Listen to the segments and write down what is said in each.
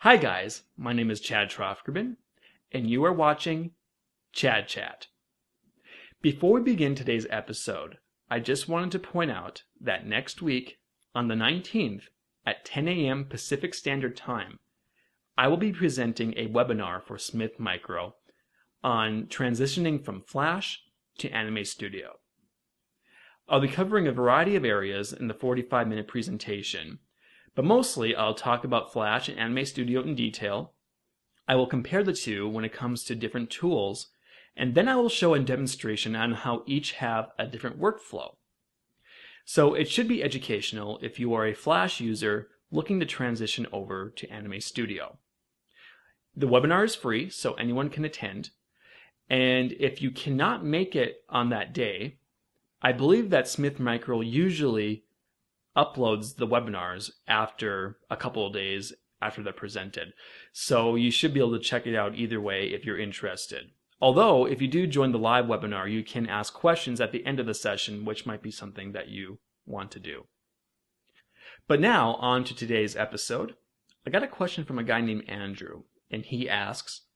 Hi guys, my name is Chad Trofgerman, and you are watching Chad Chat. Before we begin today's episode, I just wanted to point out that next week, on the 19th, at 10 a.m. Pacific Standard Time, I will be presenting a webinar for Smith Micro on transitioning from Flash to Anime Studio. I'll be covering a variety of areas in the 45-minute presentation, but mostly I'll talk about Flash and Anime Studio in detail. I will compare the two when it comes to different tools, and then I will show a demonstration on how each have a different workflow. So it should be educational if you are a Flash user looking to transition over to Anime Studio. The webinar is free, so anyone can attend, and if you cannot make it on that day, I believe that Smith Micro usually uploads the webinars after a couple of days after they're presented. So you should be able to check it out either way if you're interested. Although, if you do join the live webinar, you can ask questions at the end of the session, which might be something that you want to do. But now, on to today's episode. I got a question from a guy named Andrew, and he asks,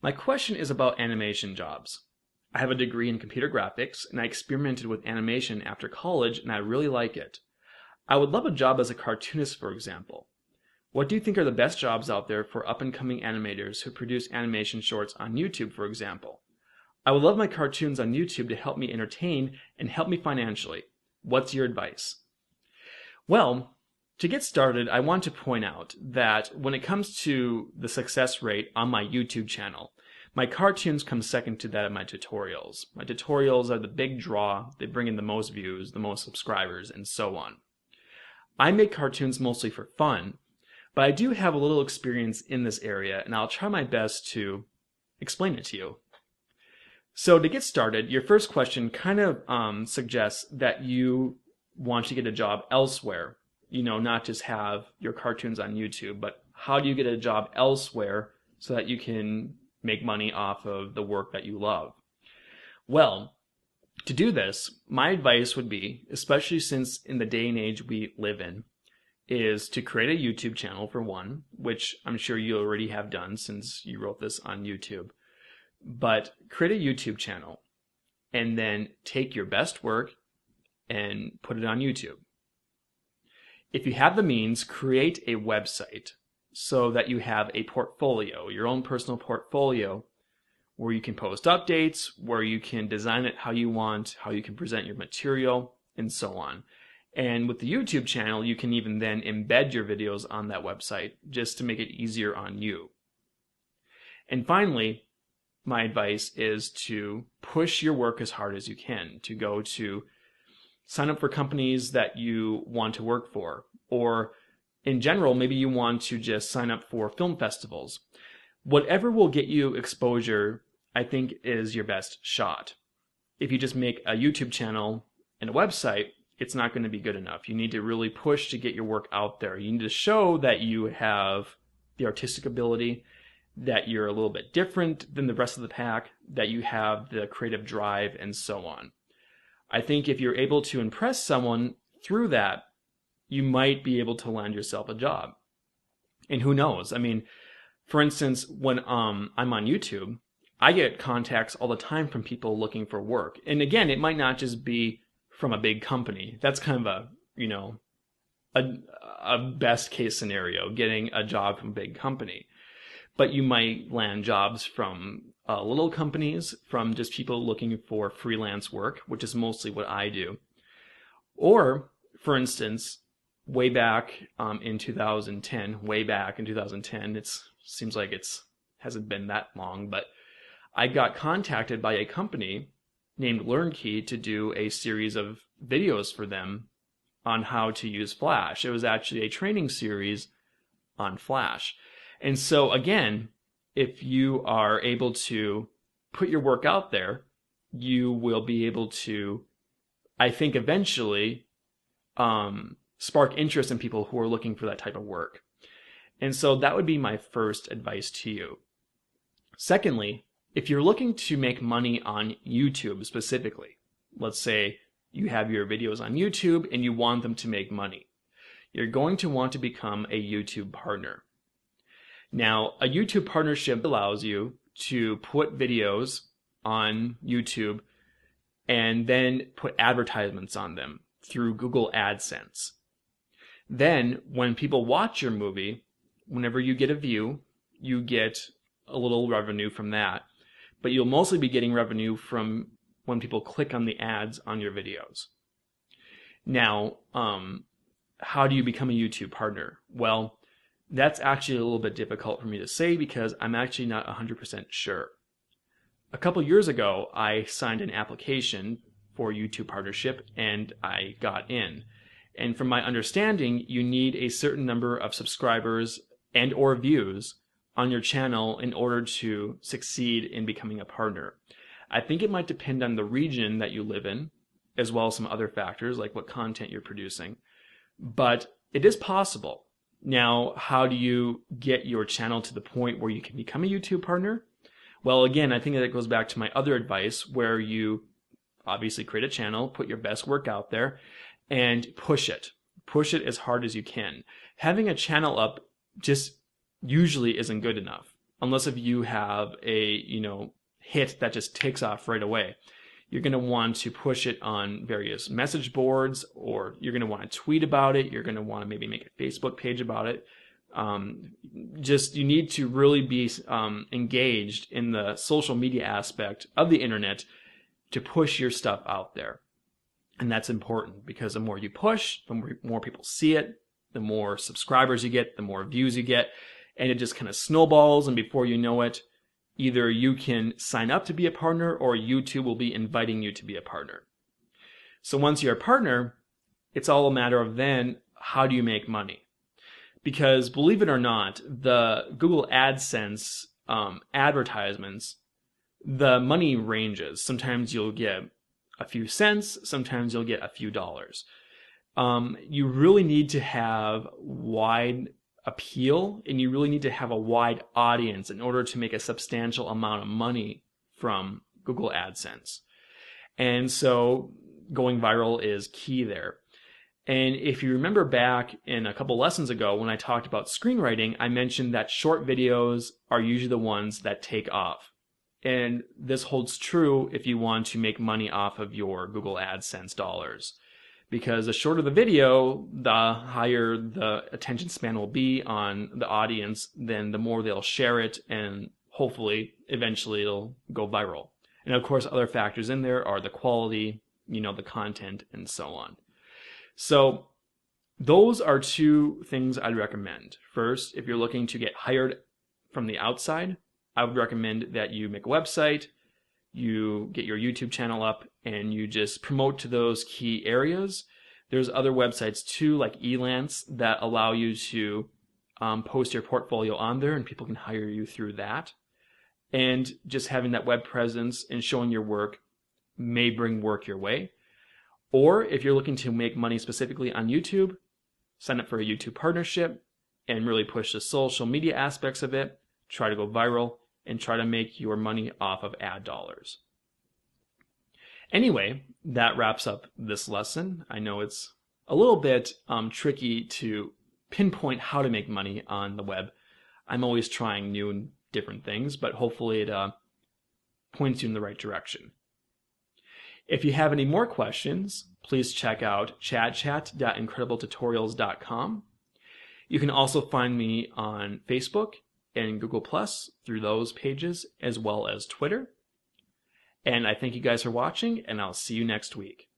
"My question is about animation jobs. I have a degree in computer graphics, and I experimented with animation after college, and I really like it. I would love a job as a cartoonist, for example. What do you think are the best jobs out there for up-and-coming animators who produce animation shorts on YouTube, for example? I would love my cartoons on YouTube to help me entertain and help me financially. What's your advice?" Well, to get started, I want to point out that when it comes to the success rate on my YouTube channel, my cartoons come second to that of my tutorials. My tutorials are the big draw. They bring in the most views, the most subscribers, and so on. I make cartoons mostly for fun, but I do have a little experience in this area, and I'll try my best to explain it to you. So to get started, your first question kind of suggests that you want to get a job elsewhere. Not just have your cartoons on YouTube, but how do you get a job elsewhere so that you can make money off of the work that you love? Well, to do this, my advice would be, especially since in the day and age we live in, is to create a YouTube channel for one, which I'm sure you already have done since you wrote this on YouTube. But create a YouTube channel and then take your best work and put it on YouTube. If you have the means, create a website so that you have a portfolio, your own personal portfolio, where you can post updates, where you can design it how you want, how you can present your material, and so on. And with the YouTube channel, you can even then embed your videos on that website just to make it easier on you. And finally, my advice is to push your work as hard as you can, to sign up for companies that you want to work for, or in general, maybe you want to just sign up for film festivals. Whatever will get you exposure, I think, is your best shot. If you just make a YouTube channel and a website, it's not going to be good enough. You need to really push to get your work out there. You need to show that you have the artistic ability, that you're a little bit different than the rest of the pack, that you have the creative drive, and so on. I think if you're able to impress someone through that, you might be able to land yourself a job. And who knows? I mean, for instance, when I'm on YouTube, I get contacts all the time from people looking for work. And again, it might not just be from a big company. That's kind of a best case scenario, getting a job from a big company. But you might land jobs from little companies, from just people looking for freelance work, which is mostly what I do. Or, for instance, way back in 2010, it seems like it hasn't been that long, but I got contacted by a company named LearnKey to do a series of videos for them on how to use Flash. It was actually a training series on Flash. And so again, if you are able to put your work out there, you will be able to, I think, eventually spark interest in people who are looking for that type of work. And so that would be my first advice to you. Secondly, if you're looking to make money on YouTube specifically, let's say you have your videos on YouTube and you want them to make money, you're going to want to become a YouTube partner. Now, a YouTube partnership allows you to put videos on YouTube and then put advertisements on them through Google AdSense. Then, when people watch your movie, whenever you get a view, you get a little revenue from that. But you'll mostly be getting revenue from when people click on the ads on your videos. Now, how do you become a YouTube partner? Well, that's actually a little bit difficult for me to say because I'm actually not 100% sure. A couple years ago, I signed an application for YouTube partnership and I got in. And from my understanding, you need a certain number of subscribers and or views on your channel in order to succeed in becoming a partner. I think it might depend on the region that you live in, as well as some other factors like what content you're producing. But it is possible. Now, how do you get your channel to the point where you can become a YouTube partner? Well, again, I think that goes back to my other advice where you obviously create a channel, put your best work out there, and push it. Push it as hard as you can. Having a channel up just usually isn't good enough, unless if you have a, hit that just takes off right away. You're going to want to push it on various message boards, or you're going to want to tweet about it. You're going to want to maybe make a Facebook page about it. You need to really be engaged in the social media aspect of the internet to push your stuff out there. And that's important because the more you push, the more people see it, the more subscribers you get, the more views you get, and it just kind of snowballs, and before you know it, either you can sign up to be a partner or YouTube will be inviting you to be a partner. So once you're a partner, it's all a matter of then, how do you make money? Because believe it or not, the Google AdSense advertisements, the money ranges. Sometimes you'll get a few cents, sometimes you'll get a few dollars. You really need to have wide appeal, and you really need to have a wide audience in order to make a substantial amount of money from Google AdSense. And so going viral is key there. And if you remember back in a couple lessons ago when I talked about screenwriting, I mentioned that short videos are usually the ones that take off. And this holds true if you want to make money off of your Google AdSense dollars. Because the shorter the video, the higher the attention span will be on the audience, then the more they'll share it, and hopefully, eventually it'll go viral. And of course, other factors in there are the quality, the content, and so on. So those are two things I'd recommend. First, if you're looking to get hired from the outside, I would recommend that you make a website, you get your YouTube channel up, and you just promote to those key areas. There's other websites too, like Elance, that allow you to post your portfolio on there, and people can hire you through that. And just having that web presence and showing your work may bring work your way. Or if you're looking to make money specifically on YouTube, sign up for a YouTube partnership and really push the social media aspects of it, try to go viral, and try to make your money off of ad dollars. Anyway, that wraps up this lesson. I know it's a little bit tricky to pinpoint how to make money on the web. I'm always trying new and different things, but hopefully it points you in the right direction. If you have any more questions, please check out chadchat.incredibletutorials.com. You can also find me on Facebook and Google Plus through those pages, as well as Twitter. And I thank you guys for watching, and I'll see you next week.